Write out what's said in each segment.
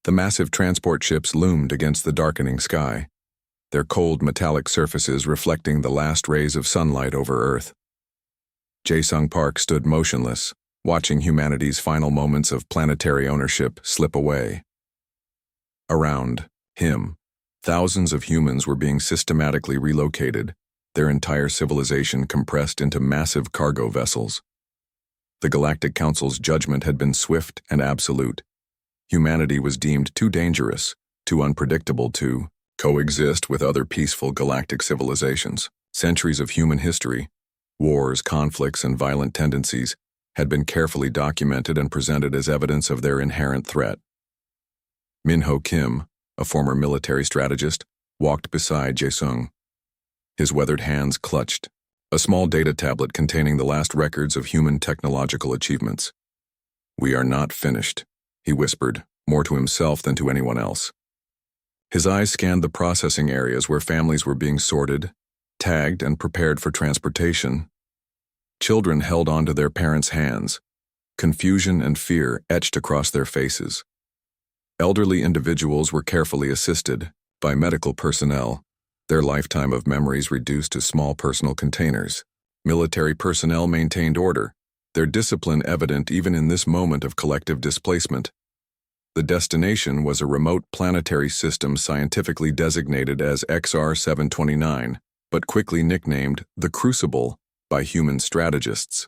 The massive transport ships loomed against the darkening sky, their cold metallic surfaces reflecting the last rays of sunlight over Earth. Jae-sung Park stood motionless, watching humanity's final moments of planetary ownership slip away. Around him, thousands of humans were being systematically relocated, their entire civilization compressed into massive cargo vessels. The Galactic Council's judgment had been swift and absolute. Humanity was deemed too dangerous, too unpredictable to coexist with other peaceful galactic civilizations. Centuries of human history, wars, conflicts, and violent tendencies had been carefully documented and presented as evidence of their inherent threat. Min-ho Kim, a former military strategist, walked beside Jae-sung. His weathered hands clutched a small data tablet containing the last records of human technological achievements. "We are not finished," he whispered, more to himself than to anyone else. His eyes scanned the processing areas where families were being sorted, tagged, and prepared for transportation. Children held onto their parents' hands, confusion and fear etched across their faces. Elderly individuals were carefully assisted by medical personnel, their lifetime of memories reduced to small personal containers. Military personnel maintained order, their discipline evident even in this moment of collective displacement. The destination was a remote planetary system scientifically designated as XR-729, but quickly nicknamed the Crucible by human strategists.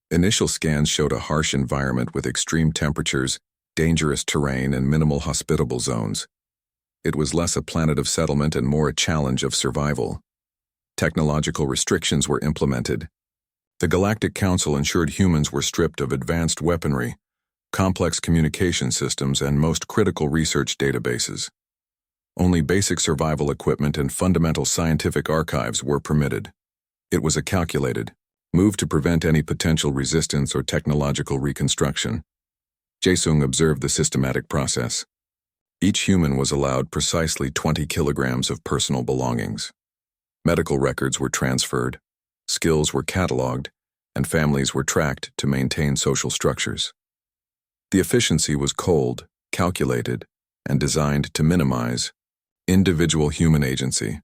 Initial scans showed a harsh environment with extreme temperatures, dangerous terrain, and minimal hospitable zones. It was less a planet of settlement and more a challenge of survival. Technological restrictions were implemented. The Galactic Council ensured humans were stripped of advanced weaponry, complex communication systems, and most critical research databases. Only basic survival equipment and fundamental scientific archives were permitted. It was a calculated move to prevent any potential resistance or technological reconstruction. Jae-sung observed the systematic process. Each human was allowed precisely 20 kilograms of personal belongings. Medical records were transferred, skills were cataloged, and families were tracked to maintain social structures. The efficiency was cold, calculated, and designed to minimize individual human agency.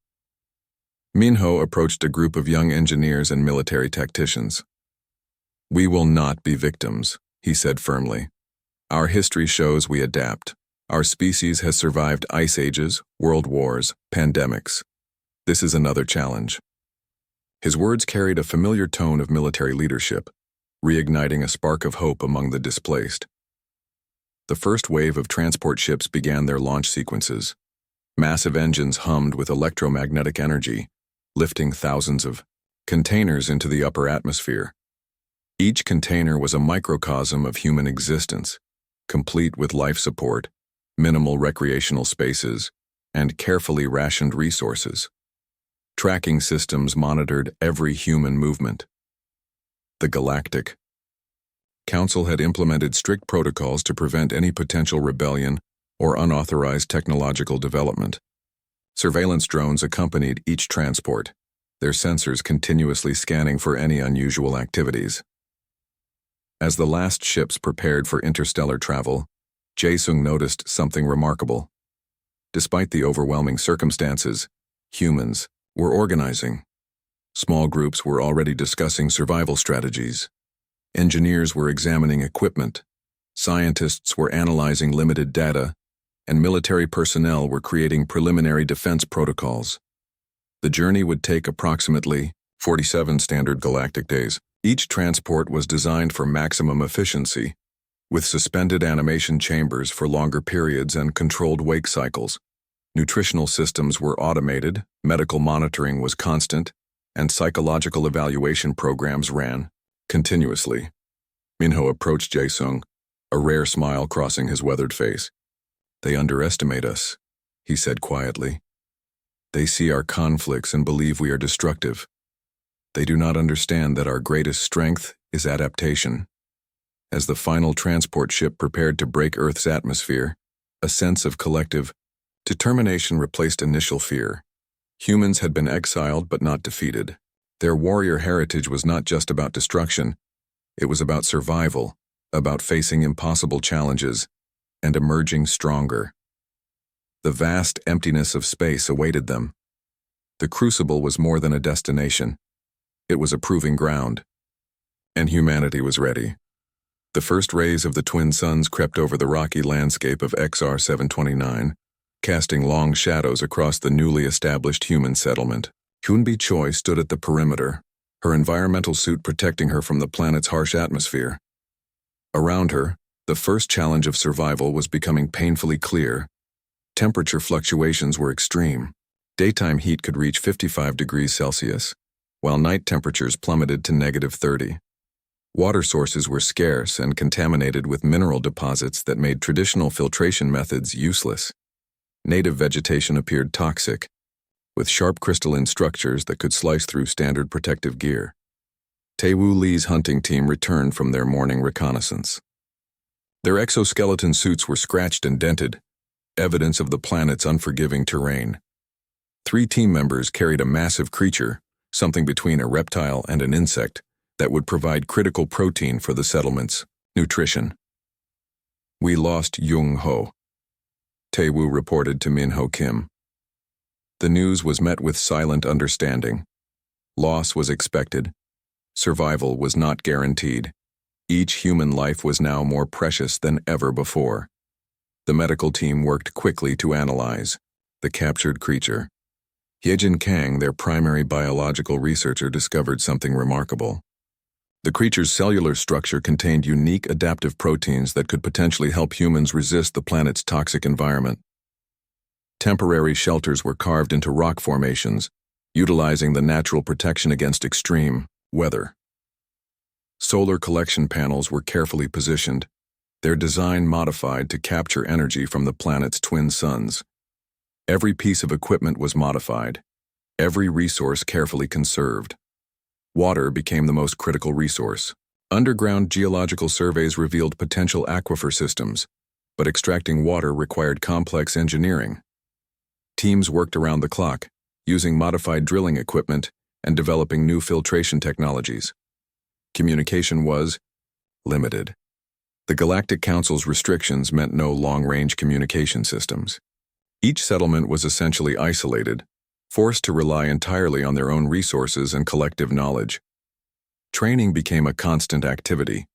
Min-ho approached a group of young engineers and military tacticians. "We will not be victims," he said firmly. "Our history shows we adapt. Our species has survived ice ages, world wars, pandemics. This is another challenge." His words carried a familiar tone of military leadership, reigniting a spark of hope among the displaced. The first wave of transport ships began their launch sequences. Massive engines hummed with electromagnetic energy, lifting thousands of containers into the upper atmosphere. Each container was a microcosm of human existence, complete with life support, minimal recreational spaces, and carefully rationed resources. Tracking systems monitored every human movement. The Galactic Council had implemented strict protocols to prevent any potential rebellion or unauthorized technological development. Surveillance drones accompanied each transport, their sensors continuously scanning for any unusual activities. As the last ships prepared for interstellar travel, Jae-sung noticed something remarkable. Despite the overwhelming circumstances, humans were organizing. Small groups were already discussing survival strategies. Engineers were examining equipment. Scientists were analyzing limited data, and military personnel were creating preliminary defense protocols. The journey would take approximately 47 standard galactic days. Each transport was designed for maximum efficiency, with suspended animation chambers for longer periods and controlled wake cycles. Nutritional systems were automated, medical monitoring was constant, and psychological evaluation programs ran continuously. Min-ho approached Jae-sung, a rare smile crossing his weathered face. "They underestimate us," he said quietly. "They see our conflicts and believe we are destructive. They do not understand that our greatest strength is adaptation." As the final transport ship prepared to break Earth's atmosphere, a sense of collective determination replaced initial fear. Humans had been exiled but not defeated. Their warrior heritage was not just about destruction, it was about survival, about facing impossible challenges, and emerging stronger. The vast emptiness of space awaited them. The Crucible was more than a destination. It was a proving ground. And humanity was ready. The first rays of the twin suns crept over the rocky landscape of XR 729, casting long shadows across the newly established human settlement. Hyunbi Choi stood at the perimeter, her environmental suit protecting her from the planet's harsh atmosphere. Around her, the first challenge of survival was becoming painfully clear. Temperature fluctuations were extreme. Daytime heat could reach 55 degrees Celsius, while night temperatures plummeted to -30. Water sources were scarce and contaminated with mineral deposits that made traditional filtration methods useless. Native vegetation appeared toxic, with sharp crystalline structures that could slice through standard protective gear. Taewoo Lee's hunting team returned from their morning reconnaissance. Their exoskeleton suits were scratched and dented, evidence of the planet's unforgiving terrain. 3 team members carried a massive creature, something between a reptile and an insect, that would provide critical protein for the settlement's nutrition. "We lost Jung Ho," Taewoo reported to Min Ho Kim. The news was met with silent understanding. Loss was expected. Survival was not guaranteed. Each human life was now more precious than ever before. The medical team worked quickly to analyze the captured creature. Hyejin Kang, their primary biological researcher, discovered something remarkable. The creature's cellular structure contained unique adaptive proteins that could potentially help humans resist the planet's toxic environment. Temporary shelters were carved into rock formations, utilizing the natural protection against extreme weather. Solar collection panels were carefully positioned, their design modified to capture energy from the planet's twin suns. Every piece of equipment was modified, every resource carefully conserved. Water became the most critical resource. Underground geological surveys revealed potential aquifer systems, but extracting water required complex engineering. Teams worked around the clock, using modified drilling equipment and developing new filtration technologies. Communication was limited. The Galactic Council's restrictions meant no long-range communication systems. Each settlement was essentially isolated, forced to rely entirely on their own resources and collective knowledge. Training became a constant activity.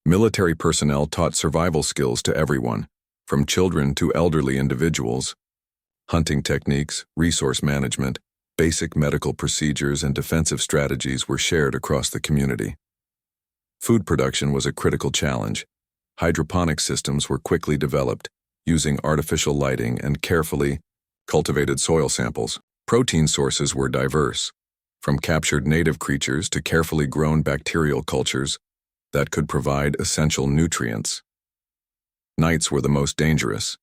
Military personnel taught survival skills to everyone, from children to elderly individuals. Hunting techniques, resource management, basic medical procedures, and defensive strategies were shared across the community. Food production was a critical challenge. Hydroponic systems were quickly developed, using artificial lighting and carefully cultivated soil samples. Protein sources were diverse, from captured native creatures to carefully grown bacterial cultures that could provide essential nutrients. Nights were the most dangerous.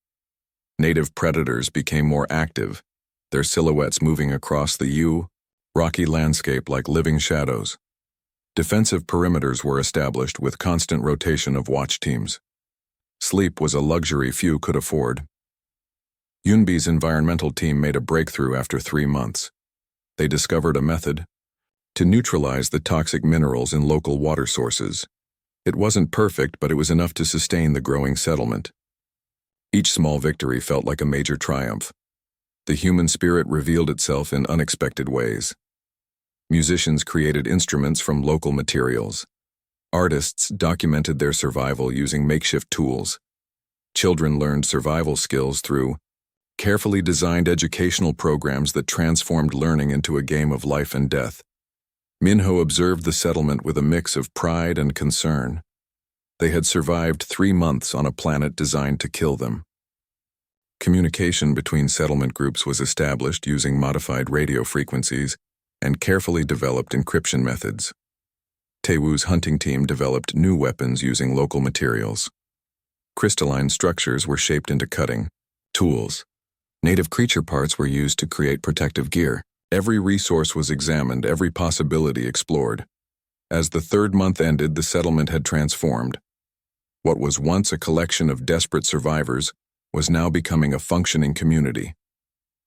Native predators became more active, their silhouettes moving across the rocky landscape like living shadows. Defensive perimeters were established with constant rotation of watch teams. Sleep was a luxury few could afford. Yunbi's environmental team made a breakthrough after 3 months. They discovered a method to neutralize the toxic minerals in local water sources. It wasn't perfect, but it was enough to sustain the growing settlement. Each small victory felt like a major triumph. The human spirit revealed itself in unexpected ways. Musicians created instruments from local materials. Artists documented their survival using makeshift tools. Children learned survival skills through carefully designed educational programs that transformed learning into a game of life and death. Minho observed the settlement with a mix of pride and concern. They had survived 3 months on a planet designed to kill them. Communication between settlement groups was established using modified radio frequencies and carefully developed encryption methods. Taewoo's hunting team developed new weapons using local materials. Crystalline structures were shaped into cutting tools. Native creature parts were used to create protective gear. Every resource was examined, every possibility explored. As the 3rd month ended, the settlement had transformed. What was once a collection of desperate survivors was now becoming a functioning community.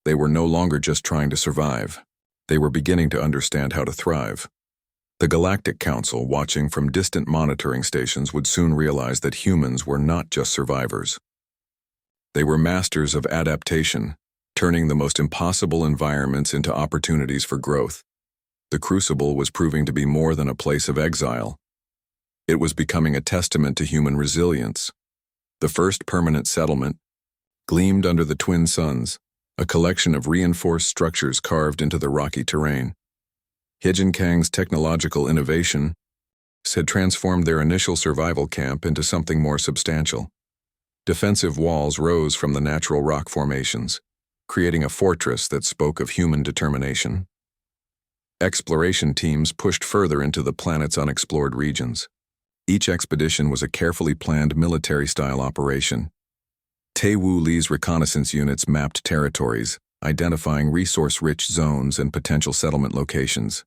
They were no longer just trying to survive. They were beginning to understand how to thrive. The Galactic Council, watching from distant monitoring stations, would soon realize that humans were not just survivors. They were masters of adaptation, turning the most impossible environments into opportunities for growth. The Crucible was proving to be more than a place of exile. It was becoming a testament to human resilience. The first permanent settlement gleamed under the twin suns, a collection of reinforced structures carved into the rocky terrain. Hijinkang's technological innovation had transformed their initial survival camp into something more substantial. Defensive walls rose from the natural rock formations, creating a fortress that spoke of human determination. Exploration teams pushed further into the planet's unexplored regions. Each expedition was a carefully planned military-style operation. Tae-Woo Lee's reconnaissance units mapped territories, identifying resource-rich zones and potential settlement locations.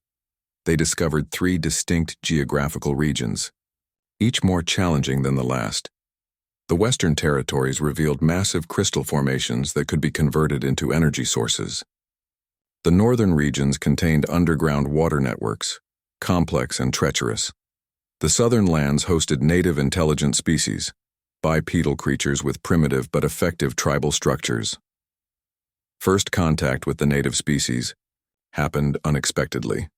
They discovered 3 distinct geographical regions, each more challenging than the last. The Western territories revealed massive crystal formations that could be converted into energy sources. The northern regions contained underground water networks, complex and treacherous. The southern lands hosted native intelligent species, bipedal creatures with primitive but effective tribal structures. First contact with the native species happened unexpectedly.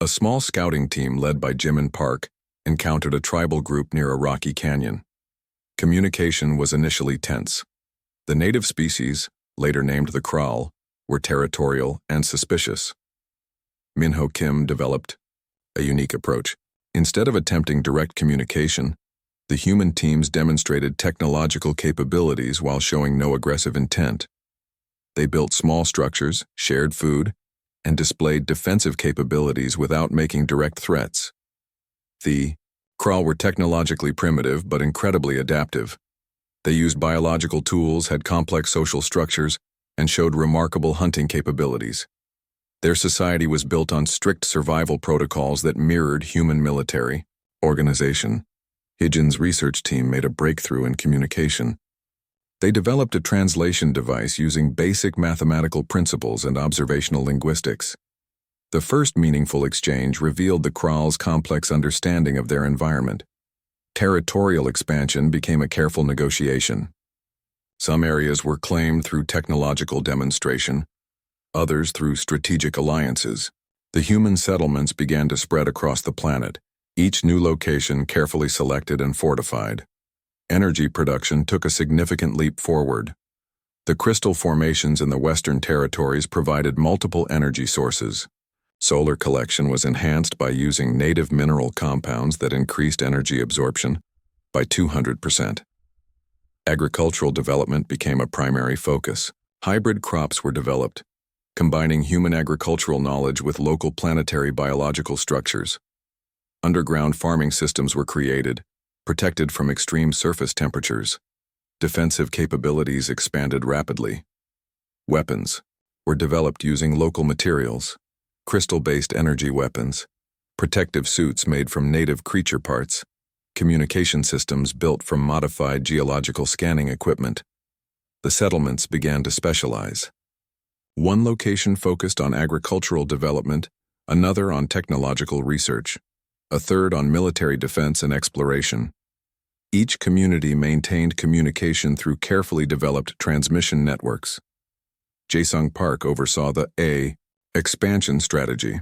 A small scouting team led by Jim and Park encountered a tribal group near a rocky canyon. Communication was initially tense. The native species, later named the Kral, were territorial and suspicious. Minho Kim developed a unique approach. Instead of attempting direct communication, the human teams demonstrated technological capabilities while showing no aggressive intent. They built small structures, shared food, and displayed defensive capabilities without making direct threats. The Kral were technologically primitive but incredibly adaptive. They used biological tools, had complex social structures, and showed remarkable hunting capabilities. Their society was built on strict survival protocols that mirrored human military organization. Hijin's research team made a breakthrough in communication. They developed a translation device using basic mathematical principles and observational linguistics. The first meaningful exchange revealed the Kral's complex understanding of their environment. Territorial expansion became a careful negotiation. Some areas were claimed through technological demonstration, others through strategic alliances. The human settlements began to spread across the planet, each new location carefully selected and fortified. Energy production took a significant leap forward. The crystal formations in the Western territories provided multiple energy sources. Solar collection was enhanced by using native mineral compounds that increased energy absorption by 200%. Agricultural development became a primary focus. Hybrid crops were developed, combining human agricultural knowledge with local planetary biological structures. Underground farming systems were created, protected from extreme surface temperatures. Defensive capabilities expanded rapidly. Weapons were developed using local materials, crystal-based energy weapons, protective suits made from native creature parts, communication systems built from modified geological scanning equipment. The settlements began to specialize. One location focused on agricultural development, another on technological research, a third on military defense and exploration. Each community maintained communication through carefully developed transmission networks. Jae-sung Park oversaw the expansion strategy.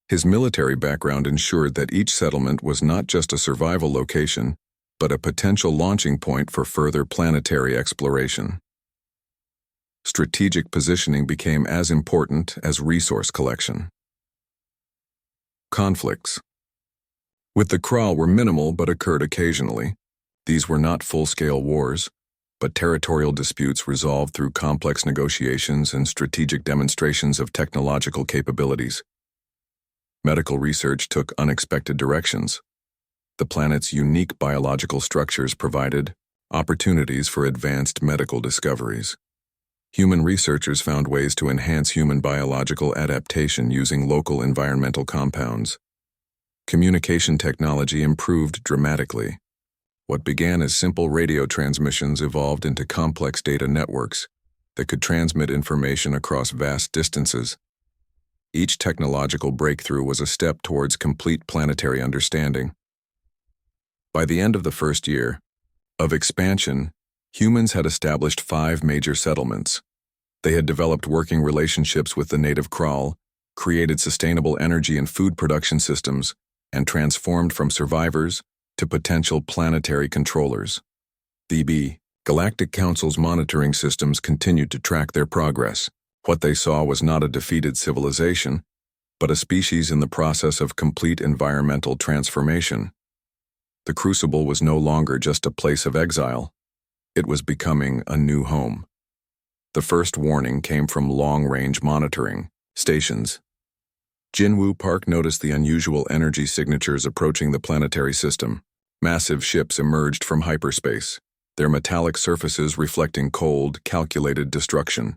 His military background ensured that each settlement was not just a survival location, but a potential launching point for further planetary exploration. Strategic positioning became as important as resource collection. Conflicts with the Kral were minimal but occurred occasionally. These were not full-scale wars, but territorial disputes resolved through complex negotiations and strategic demonstrations of technological capabilities. Medical research took unexpected directions. The planet's unique biological structures provided opportunities for advanced medical discoveries. Human researchers found ways to enhance human biological adaptation using local environmental compounds. Communication technology improved dramatically. What began as simple radio transmissions evolved into complex data networks that could transmit information across vast distances. Each technological breakthrough was a step towards complete planetary understanding. By the end of the first year of expansion, Humans had established 5 major settlements. They had developed working relationships with the native Kral, created sustainable energy and food production systems, and transformed from survivors to potential planetary controllers. The Galactic Council's monitoring systems continued to track their progress. What they saw was not a defeated civilization, but a species in the process of complete environmental transformation. The Crucible was no longer just a place of exile. It was becoming a new home. The first warning came from long-range monitoring stations. Jinwu Park noticed the unusual energy signatures approaching the planetary system. Massive ships emerged from hyperspace, their metallic surfaces reflecting cold, calculated destruction.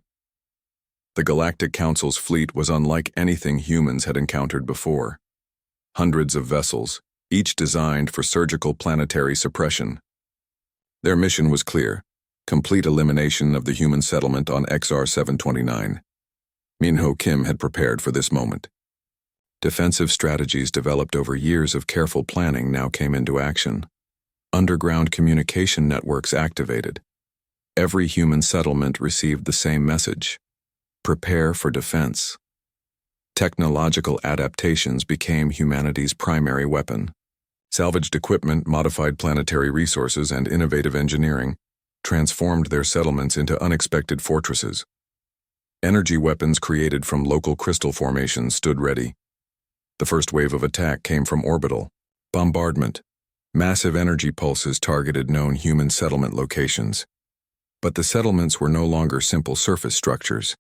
The Galactic Council's fleet was unlike anything humans had encountered before. Hundreds of vessels, each designed for surgical planetary suppression. Their mission was clear: complete elimination of the human settlement on XR-729. Minho Kim had prepared for this moment. Defensive strategies developed over years of careful planning now came into action. Underground communication networks activated. Every human settlement received the same message: prepare for defense. Technological adaptations became humanity's primary weapon. Salvaged equipment, modified planetary resources, and innovative engineering transformed their settlements into unexpected fortresses. Energy weapons created from local crystal formations stood ready. The first wave of attack came from orbital bombardment. Massive energy pulses targeted known human settlement locations. But the settlements were no longer simple surface structures.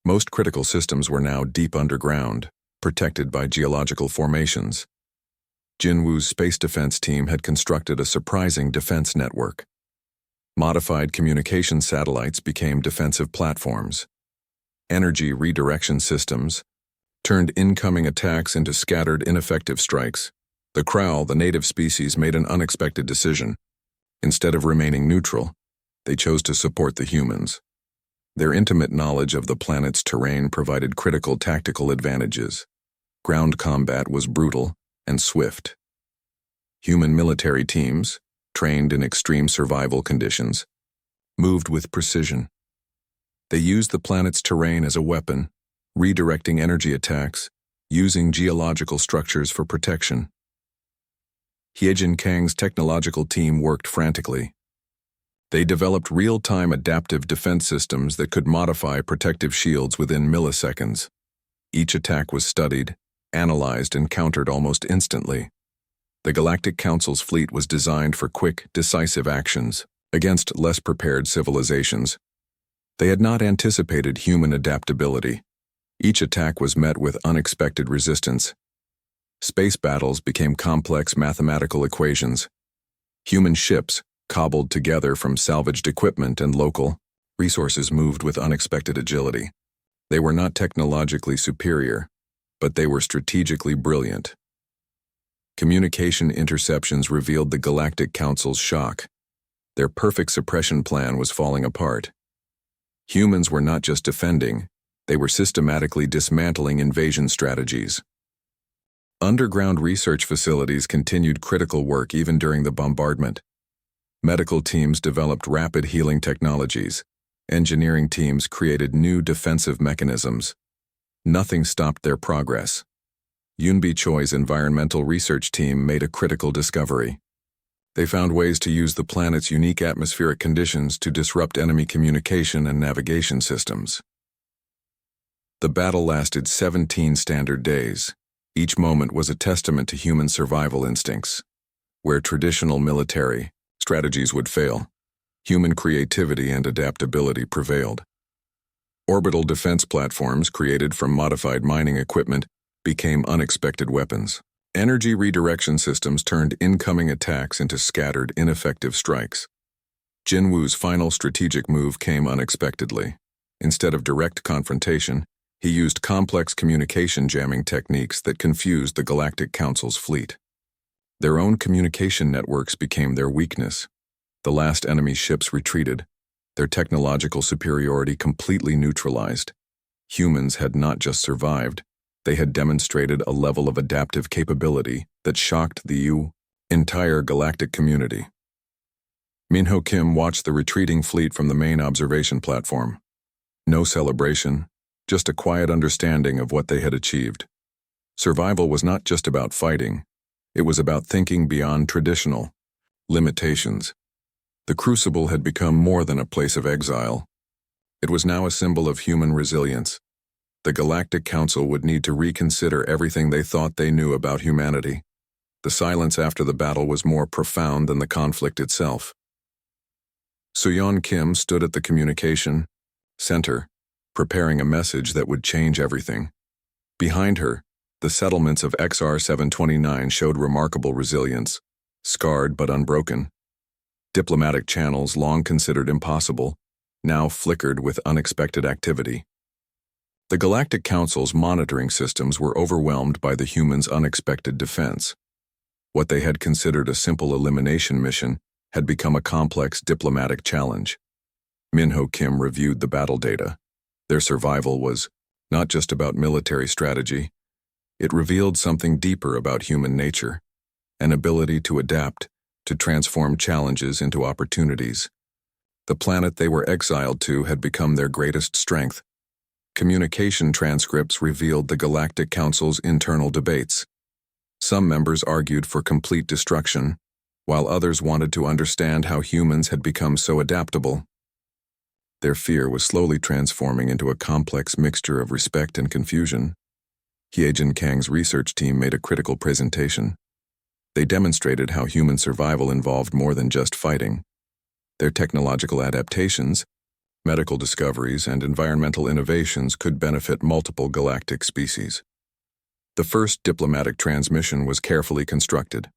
Most critical systems were now deep underground, protected by geological formations. Jinwu's space defense team had constructed a surprising defense network. Modified communication satellites became defensive platforms. Energy redirection systems turned incoming attacks into scattered, ineffective strikes. The Kral, the native species, made an unexpected decision. Instead of remaining neutral, they chose to support the humans. Their intimate knowledge of the planet's terrain provided critical tactical advantages. Ground combat was brutal and swift. Human military teams, trained in extreme survival conditions, moved with precision. They used the planet's terrain as a weapon, redirecting energy attacks, using geological structures for protection. Hiejin Kang's technological team worked frantically. They developed real-time adaptive defense systems that could modify protective shields within milliseconds. Each attack was studied, analyzed, and countered almost instantly. The Galactic Council's fleet was designed for quick, decisive actions against less prepared civilizations. They had not anticipated human adaptability. Each attack was met with unexpected resistance. Space battles became complex mathematical equations. Human ships, cobbled together from salvaged equipment and local resources, moved with unexpected agility. They were not technologically superior, but they were strategically brilliant. Communication interceptions revealed the Galactic Council's shock. Their perfect suppression plan was falling apart. Humans were not just defending, they were systematically dismantling invasion strategies. Underground research facilities continued critical work even during the bombardment. Medical teams developed rapid healing technologies. Engineering teams created new defensive mechanisms. Nothing stopped their progress. Yoonbi Choi's environmental research team made a critical discovery. They found ways to use the planet's unique atmospheric conditions to disrupt enemy communication and navigation systems. The battle lasted 17 standard days. Each moment was a testament to human survival instincts. Where traditional military strategies would fail, human creativity and adaptability prevailed. Orbital defense platforms created from modified mining equipment became unexpected weapons. Energy redirection systems turned incoming attacks into scattered, ineffective strikes. Jinwu's final strategic move came unexpectedly. Instead of direct confrontation, he used complex communication jamming techniques that confused the Galactic Council's fleet. Their own communication networks became their weakness. The last enemy ships retreated, their technological superiority completely neutralized. Humans had not just survived, they had demonstrated a level of adaptive capability that shocked the entire galactic community. Minho Kim watched the retreating fleet from the main observation platform. No celebration, just a quiet understanding of what they had achieved. Survival was not just about fighting. It was about thinking beyond traditional limitations. The Crucible had become more than a place of exile. It was now a symbol of human resilience. The Galactic Council would need to reconsider everything they thought they knew about humanity. The silence after the battle was more profound than the conflict itself. Soo-yeon Kim stood at the communication center, preparing a message that would change everything. Behind her, the settlements of XR-729 showed remarkable resilience, scarred but unbroken. Diplomatic channels long considered impossible, now flickered with unexpected activity. The Galactic Council's monitoring systems were overwhelmed by the humans' unexpected defense. What they had considered a simple elimination mission had become a complex diplomatic challenge. Minho Kim reviewed the battle data. Their survival was not just about military strategy. It revealed something deeper about human nature, an ability to adapt, to transform challenges into opportunities. The planet they were exiled to had become their greatest strength. Communication transcripts revealed the Galactic Council's internal debates. Some members argued for complete destruction, while others wanted to understand how humans had become so adaptable. Their fear was slowly transforming into a complex mixture of respect and confusion. Hyejin Kang's research team made a critical presentation. They demonstrated how human survival involved more than just fighting. Their technological adaptations, medical discoveries, and environmental innovations could benefit multiple galactic species. The first diplomatic transmission was carefully constructed.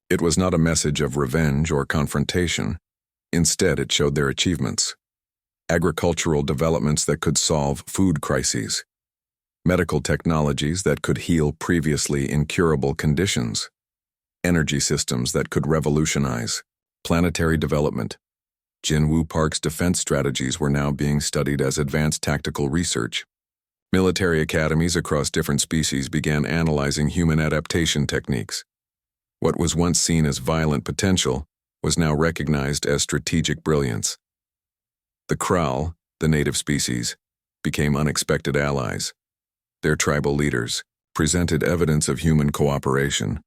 It was not a message of revenge or confrontation. Instead, it showed their achievements. Agricultural developments that could solve food crises. Medical technologies that could heal previously incurable conditions. Energy systems that could revolutionize planetary development. Jinwoo Park's defense strategies were now being studied as advanced tactical research. Military academies across different species began analyzing human adaptation techniques. What was once seen as violent potential was now recognized as strategic brilliance. The Kral, the native species, became unexpected allies. Their tribal leaders presented evidence of human cooperation,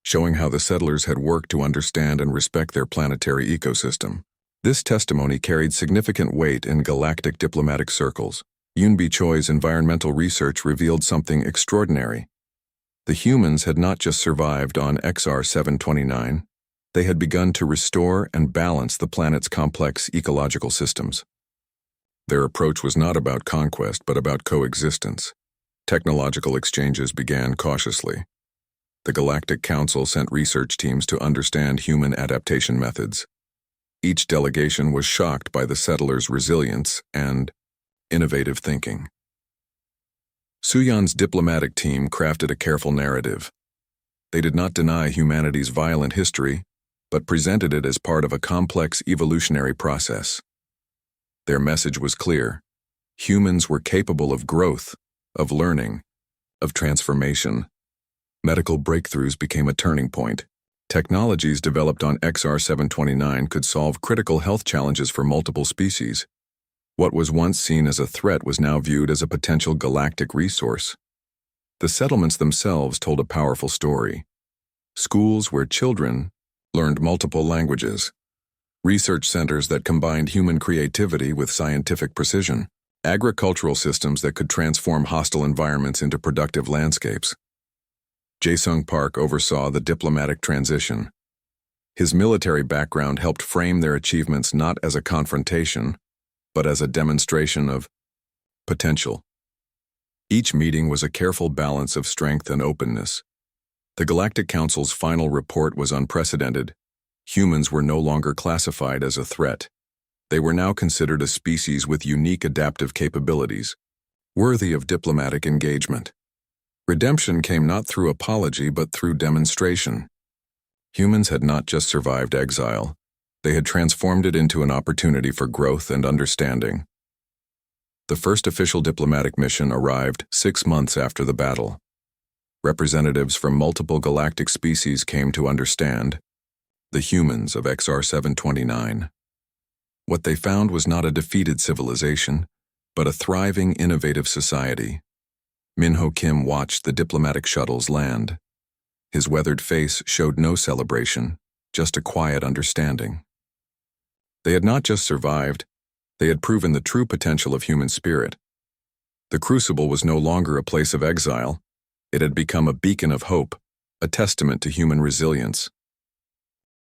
showing how the settlers had worked to understand and respect their planetary ecosystem. This testimony carried significant weight in galactic diplomatic circles. Yoonbi Choi's environmental research revealed something extraordinary. The humans had not just survived on XR-729, they had begun to restore and balance the planet's complex ecological systems. Their approach was not about conquest, but about coexistence. Technological exchanges began cautiously. The Galactic Council sent research teams to understand human adaptation methods. Each delegation was shocked by the settlers' resilience and innovative thinking. Soo-yeon's diplomatic team crafted a careful narrative. They did not deny humanity's violent history, but presented it as part of a complex evolutionary process. Their message was clear. Humans were capable of growth, of learning, of transformation. Medical breakthroughs became a turning point. Technologies developed on XR-729 could solve critical health challenges for multiple species. What was once seen as a threat was now viewed as a potential galactic resource. The settlements themselves told a powerful story. Schools where children learned multiple languages. Research centers that combined human creativity with scientific precision. Agricultural systems that could transform hostile environments into productive landscapes. Jae-sung Park oversaw the diplomatic transition. His military background helped frame their achievements not as a confrontation, but as a demonstration of potential. Each meeting was a careful balance of strength and openness. The Galactic Council's final report was unprecedented. Humans were no longer classified as a threat. They were now considered a species with unique adaptive capabilities, worthy of diplomatic engagement. Redemption came not through apology but through demonstration. Humans had not just survived exile, they had transformed it into an opportunity for growth and understanding. The first official diplomatic mission arrived 6 months after the battle. Representatives from multiple galactic species came to understand. the humans of XR729. What they found was not a defeated civilization, but a thriving, innovative society. Minho Kim watched the diplomatic shuttles land. His weathered face showed no celebration, just a quiet understanding. They had not just survived, they had proven the true potential of human spirit. The Crucible was no longer a place of exile. It had become a beacon of hope, a testament to human resilience.